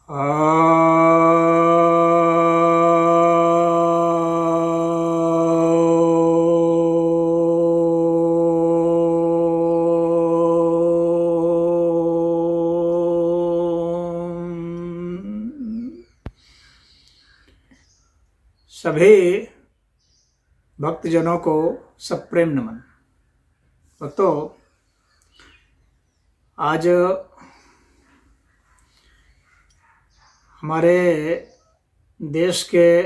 सभी भक्तजनों को सप्रेम नमन। भक्तों, आज हमारे देश के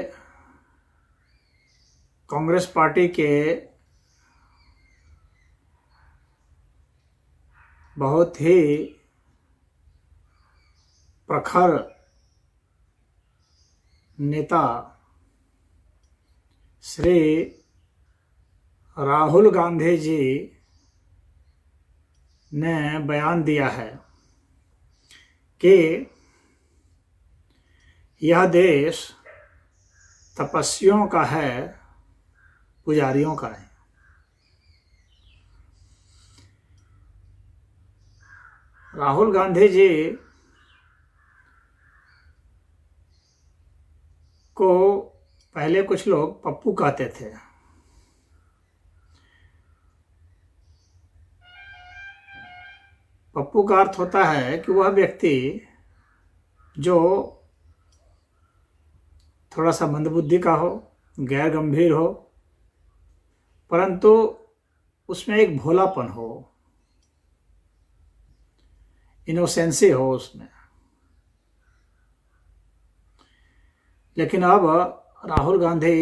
कांग्रेस पार्टी के बहुत ही प्रखर नेता श्री राहुल गांधी जी ने बयान दिया है कि यह देश तपस्वियों का है, पुजारियों का नहीं। राहुल गांधी जी को पहले कुछ लोग पप्पू कहते थे। पप्पू का अर्थ होता है कि वह व्यक्ति जो थोड़ा सा मंदबुद्धि का हो, गैर गंभीर हो, परंतु उसमें एक भोलापन हो, इनोसेंसी हो उसमें। लेकिन अब राहुल गांधी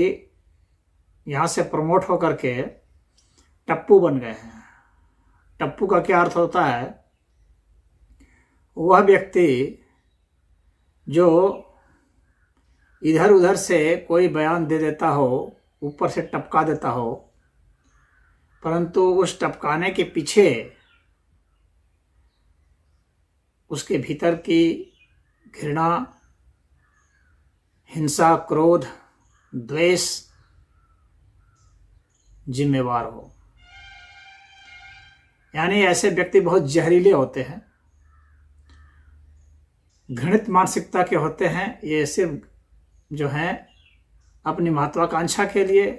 यहाँ से प्रमोट होकर के टप्पू बन गए हैं। टप्पू का क्या अर्थ होता है? वह व्यक्ति जो इधर उधर से कोई बयान दे देता हो, ऊपर से टपका देता हो, परंतु उस टपकाने के पीछे उसके भीतर की घृणा, हिंसा, क्रोध, द्वेष जिम्मेवार हो। यानी ऐसे व्यक्ति बहुत जहरीले होते हैं, घृणित मानसिकता के होते हैं। ये सिर्फ जो हैं अपनी महत्वाकांक्षा के लिए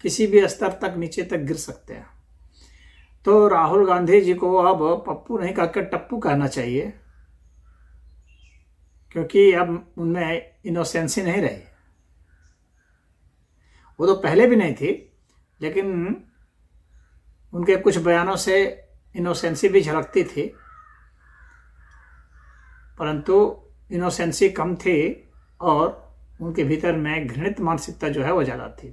किसी भी स्तर तक नीचे तक गिर सकते हैं। तो राहुल गांधी जी को अब पप्पू नहीं कहकर टप्पू कहना चाहिए, क्योंकि अब उनमें इनोसेंसी नहीं रही। वो तो पहले भी नहीं थी, लेकिन उनके कुछ बयानों से इनोसेंसी भी झलकती थी, परंतु इनोसेंसी कम थी और उनके भीतर में घृणित मानसिकता जो है वो ज़्यादा थी।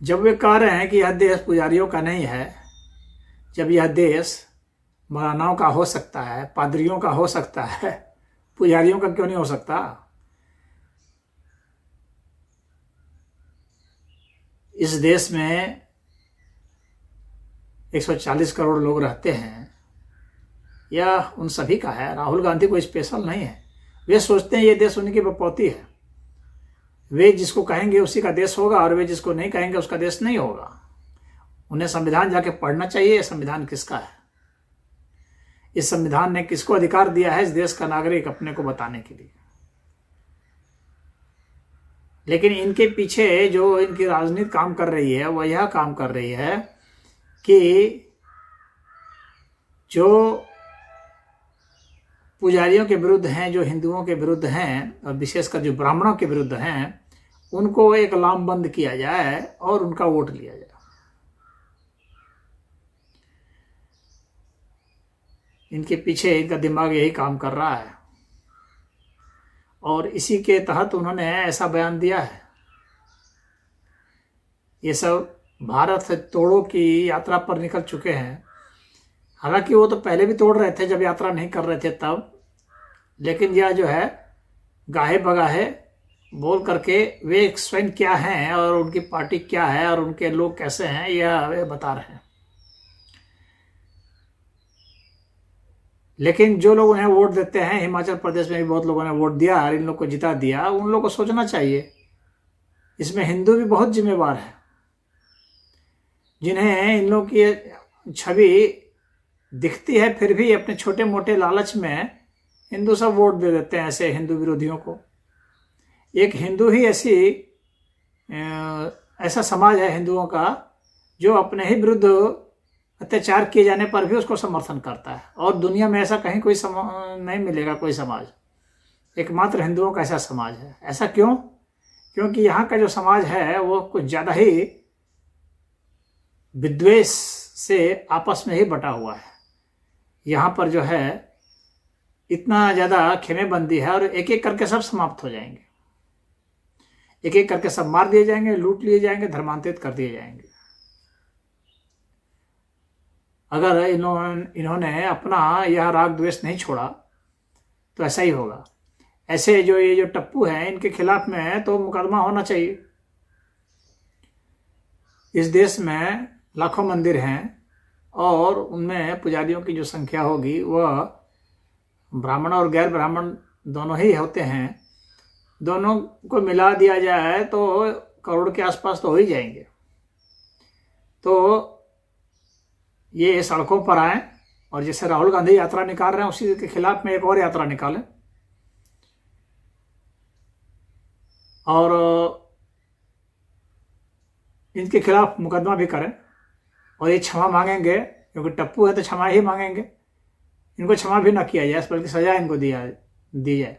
जब वे कह रहे हैं कि यह देश पुजारियों का नहीं है, जब यह देश मौलानाओं का हो सकता है, पादरियों का हो सकता है, पुजारियों का क्यों नहीं हो सकता? इस देश में 140 करोड़ लोग रहते हैं, यह उन सभी का है। राहुल गांधी कोई स्पेशल नहीं है। वे सोचते हैं ये देश उनकी बपौती है। वे जिसको कहेंगे उसी का देश होगा और वे जिसको नहीं कहेंगे उसका देश नहीं होगा। उन्हें संविधान जाके पढ़ना चाहिए। ये संविधान किसका है? इस संविधान ने किसको अधिकार दिया है इस देश का नागरिक अपने को बताने के लिए? लेकिन इनके पीछे जो इनकी राजनीति काम कर रही है वह यह काम कर रही है कि जो पुजारियों के विरुद्ध हैं, जो हिंदुओं के विरुद्ध हैं और विशेषकर जो ब्राह्मणों के विरुद्ध हैं, उनको एक लामबंद किया जाए और उनका वोट लिया जाए। इनके पीछे इनका दिमाग यही काम कर रहा है और इसी के तहत उन्होंने ऐसा बयान दिया है। ये सब भारत से तोड़ो की यात्रा पर निकल चुके हैं। हालांकि वो तो पहले भी तोड़ रहे थे जब यात्रा नहीं कर रहे थे तब, लेकिन यह जो है गाहे बगाहे बोल करके वे स्वयं क्या हैं और उनकी पार्टी क्या है और उनके लोग कैसे हैं यह वे बता रहे हैं। लेकिन जो लोग उन्हें वोट देते हैं, हिमाचल प्रदेश में भी बहुत लोगों ने वोट दिया और इन लोग को जिता दिया, उन लोगों को सोचना चाहिए। इसमें हिंदू भी बहुत जिम्मेवार है, जिन्हें इन लोग की छवि दिखती है, फिर भी अपने छोटे मोटे लालच में हिंदू सब वोट दे देते हैं ऐसे हिंदू विरोधियों को। एक हिंदू ही ऐसा समाज है हिंदुओं का जो अपने ही विरुद्ध अत्याचार किए जाने पर भी उसको समर्थन करता है, और दुनिया में ऐसा कहीं कोई नहीं मिलेगा कोई समाज, एकमात्र हिंदुओं का ऐसा समाज है। ऐसा क्यों? क्योंकि यहाँ का जो समाज है वो कुछ ज़्यादा ही विद्वेष से आपस में ही बटा हुआ है। यहाँ पर जो है इतना ज़्यादा खेमेबंदी है, और एक एक करके सब समाप्त हो जाएंगे, एक एक करके सब मार दिए जाएंगे, लूट लिए जाएंगे, धर्मांतरित कर दिए जाएंगे। अगर इन्होंने अपना यह राग द्वेष नहीं छोड़ा तो ऐसा ही होगा। ऐसे ये जो टप्पू हैं इनके खिलाफ में तो मुकदमा होना चाहिए। इस देश में लाखों मंदिर हैं और उनमें पुजारियों की जो संख्या होगी वह ब्राह्मण और गैर ब्राह्मण दोनों ही होते हैं। दोनों को मिला दिया जाए तो करोड़ के आसपास तो हो ही जाएंगे। तो ये सड़कों पर आए और जैसे राहुल गांधी यात्रा निकाल रहे हैं उसी के खिलाफ में एक और यात्रा निकालें और इनके खिलाफ मुकदमा भी करें, और ये क्षमा मांगेंगे क्योंकि टप्पू है तो क्षमा ही मांगेंगे। इनको क्षमा भी ना किया जाए बल्कि सजा इनको दी जाए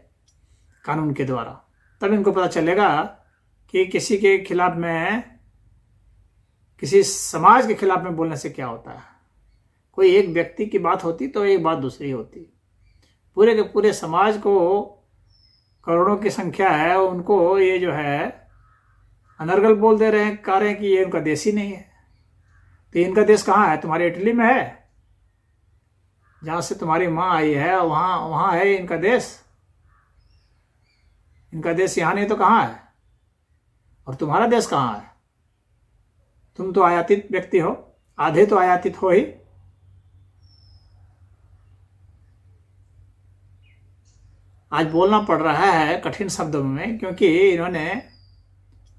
कानून के द्वारा, तब इनको पता चलेगा कि किसी के खिलाफ में, किसी समाज के खिलाफ में बोलने से क्या होता है। कोई एक व्यक्ति की बात होती तो एक बात दूसरी होती। पूरे के पूरे समाज को करोड़ों की संख्या है, उनको ये जो है अनर्गल बोल दे रहे हैं, कह रहे हैं कि ये उनका देश ही नहीं है। तो इनका देश कहाँ है? तुम्हारे इटली में है, जहाँ से तुम्हारी माँ आई है वहाँ है इनका देश। इनका देश यहाँ नहीं तो कहाँ है? और तुम्हारा देश कहाँ है? तुम तो आयातित व्यक्ति हो, आधे तो आयातित हो ही। आज बोलना पड़ रहा है कठिन शब्दों में क्योंकि इन्होंने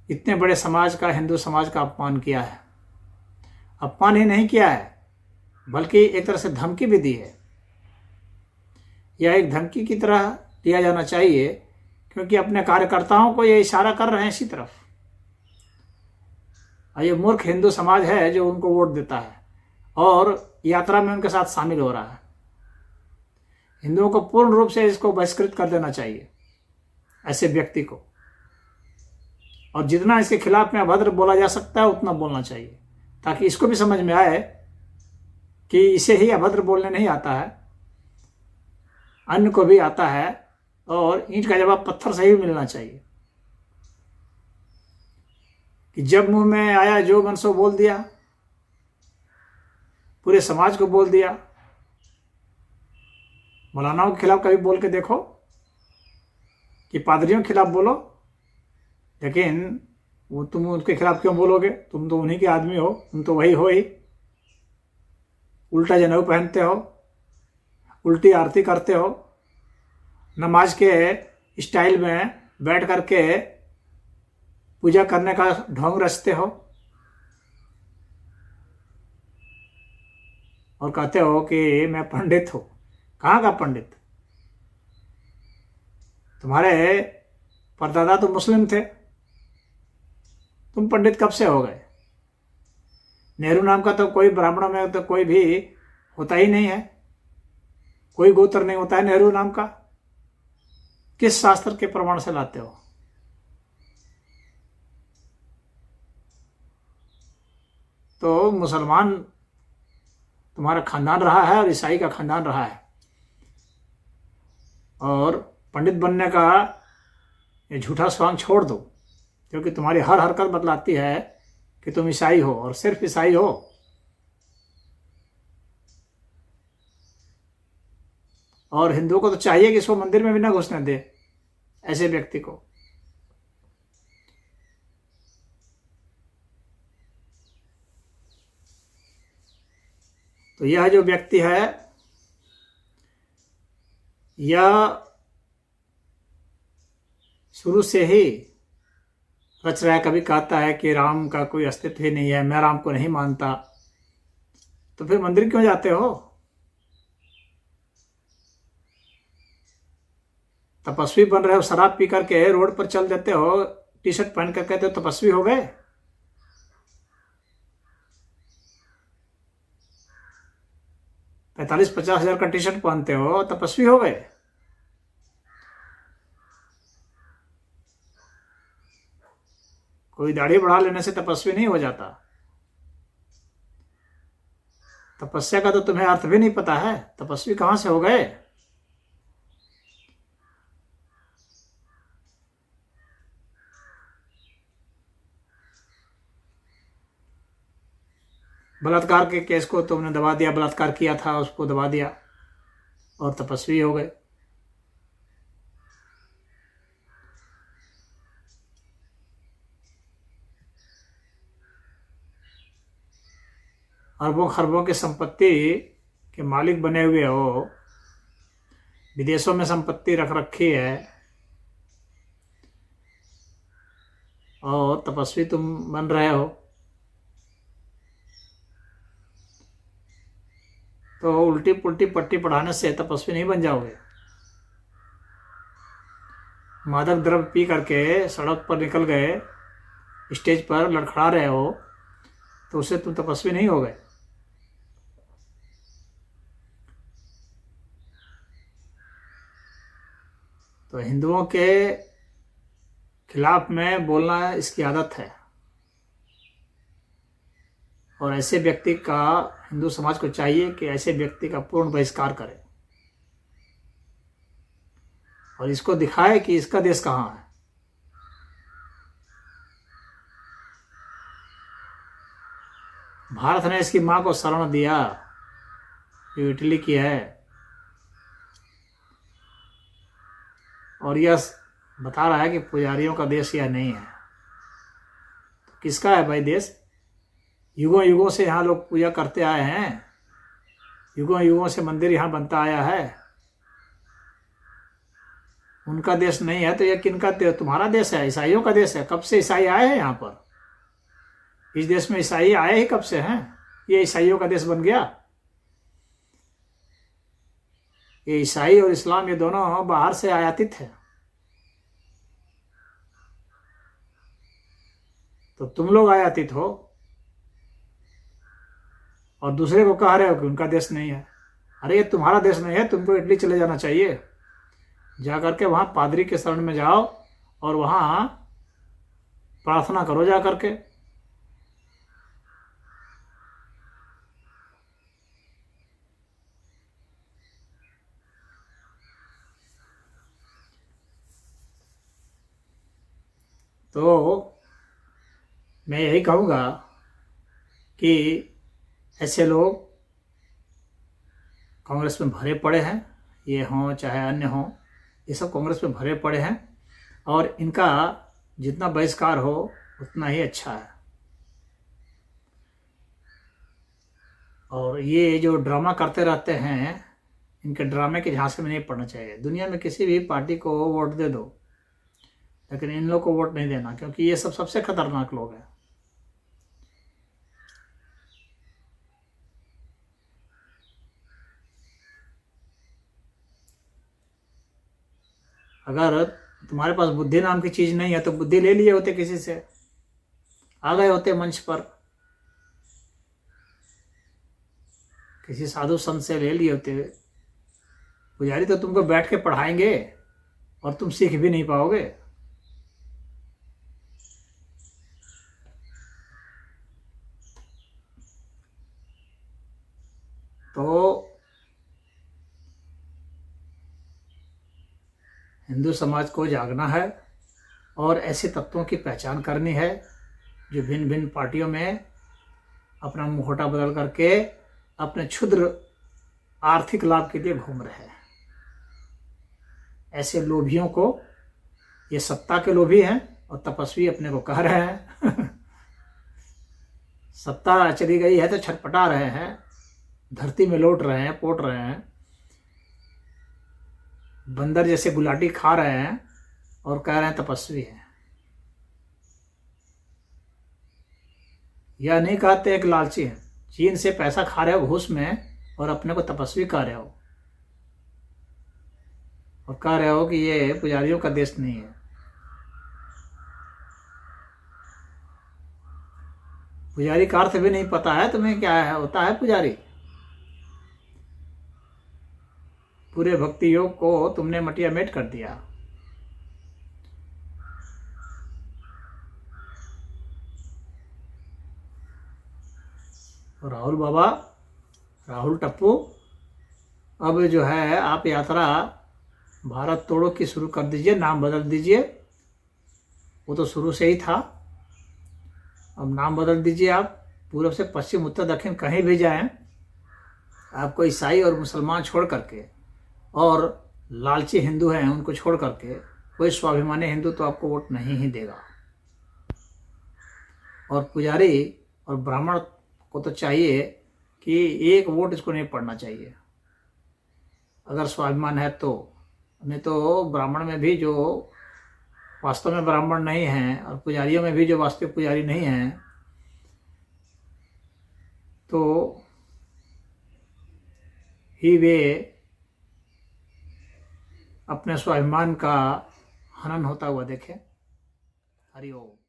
इतने बड़े समाज का, हिंदू समाज का अपमान किया है। अपमान ही नहीं किया है बल्कि एक तरह से धमकी भी दी है। यह एक धमकी की तरह लिया जाना चाहिए क्योंकि अपने कार्यकर्ताओं को ये इशारा कर रहे हैं इसी तरफ। और ये मूर्ख हिंदू समाज है जो उनको वोट देता है और यात्रा में उनके साथ शामिल हो रहा है। हिंदुओं को पूर्ण रूप से इसको बहिष्कृत कर देना चाहिए, ऐसे व्यक्ति को, और जितना इसके खिलाफ में अभद्र बोला जा सकता है उतना बोलना चाहिए, ताकि इसको भी समझ में आए कि इसे ही अभद्र बोलने नहीं आता है, अन्य को भी आता है, और ईंट का जवाब पत्थर से ही मिलना चाहिए। कि जब मुंह में आया जो मन सो बोल दिया, पूरे समाज को बोल दिया। मौलानाओं के खिलाफ कभी बोल के देखो कि पादरियों के खिलाफ बोलो, लेकिन वो तुम उनके खिलाफ क्यों बोलोगे? तुम तो उन्हीं के आदमी हो, तुम तो वही हो ही। उल्टा जनेऊ पहनते हो, उल्टी आरती करते हो, नमाज के स्टाइल में बैठ करके पूजा करने का ढोंग रचते हो और कहते हो कि मैं पंडित हूँ। कहाँ का पंडित? तुम्हारे परदादा तो मुस्लिम थे, तुम पंडित कब से हो गए? नेहरू नाम का तो कोई ब्राह्मणों में तो कोई भी होता ही नहीं है, कोई गोत्र नहीं होता है नेहरू नाम का। किस शास्त्र के प्रमाण से लाते हो? तो मुसलमान तुम्हारा खानदान रहा है और ईसाई का खानदान रहा है, और पंडित बनने का ये झूठा स्वांग छोड़ दो, क्योंकि तुम्हारी हर हरकत बतलाती है कि तुम ईसाई हो और सिर्फ ईसाई हो। और हिंदुओं को तो चाहिए कि इसको मंदिर में भी ना घुसने दे ऐसे व्यक्ति को। तो यह जो व्यक्ति है यह शुरू से ही रच रहा है। कभी कहता है कि राम का कोई अस्तित्व ही नहीं है, मैं राम को नहीं मानता। तो फिर मंदिर क्यों जाते हो? तपस्वी बन रहे हो, शराब पी करके रोड पर चल देते हो, टी शर्ट पहन कर कहते हो तपस्वी हो गए। 45-50 हजार का टी शर्ट पहनते हो, तपस्वी हो गए। कोई दाढ़ी बढ़ा लेने से तपस्वी नहीं हो जाता। तपस्या का तो तुम्हें अर्थ भी नहीं पता है, तपस्वी कहां से हो गए। बलात्कार के केस को तुमने दबा दिया, बलात्कार किया था उसको दबा दिया और तपस्वी हो गए। अरबों खरबों की संपत्ति के मालिक बने हुए हो, विदेशों में संपत्ति रख रखी है और तपस्वी तुम बन रहे हो। तो उल्टी पुल्टी पट्टी पढ़ाने से तपस्वी नहीं बन जाओगे। मादक द्रव्य पी करके सड़क पर निकल गए, स्टेज पर लड़खड़ा रहे हो, तो उससे तुम तपस्वी नहीं हो गए। तो हिंदुओं के खिलाफ में बोलना इसकी आदत है, और ऐसे व्यक्ति का हिंदू समाज को चाहिए कि ऐसे व्यक्ति का पूर्ण बहिष्कार करे और इसको दिखाए कि इसका देश कहाँ है। भारत ने इसकी मां को शरण दिया, जो इटली की है, और यह बता रहा है कि पुजारियों का देश यह नहीं है। तो किसका है भाई देश। युगों युगों से यहाँ लोग पूजा करते आए हैं, युगों युगों से मंदिर यहाँ बनता आया है। उनका देश नहीं है तो यह किनका देश, तुम्हारा देश है, ईसाइयों का देश है। कब से ईसाई आए हैं यहाँ पर, इस देश में ईसाई आए ही कब से हैं। ये ईसाइयों का देश बन गया। ये ईसाई और इस्लाम ये दोनों बाहर से आयातित है। तो तुम लोग आयातित हो और दूसरे को कह रहे हो कि उनका देश नहीं है। अरे ये तुम्हारा देश नहीं है, तुमको इटली चले जाना चाहिए। जा करके वहाँ पादरी के शरण में जाओ और वहाँ प्रार्थना करो जा करके। तो मैं यही कहूँगा कि ऐसे लोग कांग्रेस में भरे पड़े हैं, ये हों चाहे अन्य हों, ये सब कांग्रेस में भरे पड़े हैं और इनका जितना बहिष्कार हो उतना ही अच्छा है। और ये जो ड्रामा करते रहते हैं, इनके ड्रामे के झांसे में नहीं पड़ना चाहिए। दुनिया में किसी भी पार्टी को वोट दे दो, लेकिन इन लोग को वोट नहीं देना, क्योंकि ये सब सबसे खतरनाक लोग हैं। अगर तुम्हारे पास बुद्धि नाम की चीज नहीं है तो बुद्धि ले लिए होते, किसी से आ गए होते मंच पर, किसी साधु संत से ले लिए होते। पुजारी तो तुमको बैठ के पढ़ाएंगे और तुम सीख भी नहीं पाओगे। तो हिंदू समाज को जागना है और ऐसे तत्वों की पहचान करनी है जो भिन्न भिन्न पार्टियों में अपना मुखौटा बदल करके अपने क्षुद्र आर्थिक लाभ के लिए घूम रहे हैं। ऐसे लोभियों को, ये सत्ता के लोभी हैं और तपस्वी अपने को कह रहे हैं। सत्ता चली गई है तो छटपटा रहे हैं, धरती में लौट रहे हैं, पोट रहे हैं, बंदर जैसे गुलाटी खा रहे हैं और कह रहे हैं तपस्वी हैं। यह नहीं कहते एक लालची है, चीन से पैसा खा रहे हो घूस में और अपने को तपस्वी कह रहे हो। और कह रहे हो कि ये पुजारियों का देश नहीं है। पुजारी का अर्थ भी नहीं पता है तुम्हें, क्या है होता है पुजारी? पूरे भक्ति योग को तुमने मटिया मेट कर दिया। राहुल बाबा, राहुल टप्पू, अब जो है आप यात्रा भारत तोड़ो की शुरू कर दीजिए, नाम बदल दीजिए। वो तो शुरू से ही था, अब नाम बदल दीजिए। आप पूर्व से पश्चिम उत्तर दक्षिण कहीं भी जाएं, आपको ईसाई और मुसलमान छोड़ करके और लालची हिंदू हैं उनको छोड़ करके कोई स्वाभिमानी हिंदू तो आपको वोट नहीं ही देगा। और पुजारी और ब्राह्मण को तो चाहिए कि एक वोट इसको नहीं पड़ना चाहिए अगर स्वाभिमान है तो। नहीं तो ब्राह्मण में भी जो वास्तव में ब्राह्मण नहीं हैं और पुजारियों में भी जो वास्तविक पुजारी नहीं हैं, तो ही वे अपने स्वाभिमान का हनन होता हुआ देखें। हरि ओम।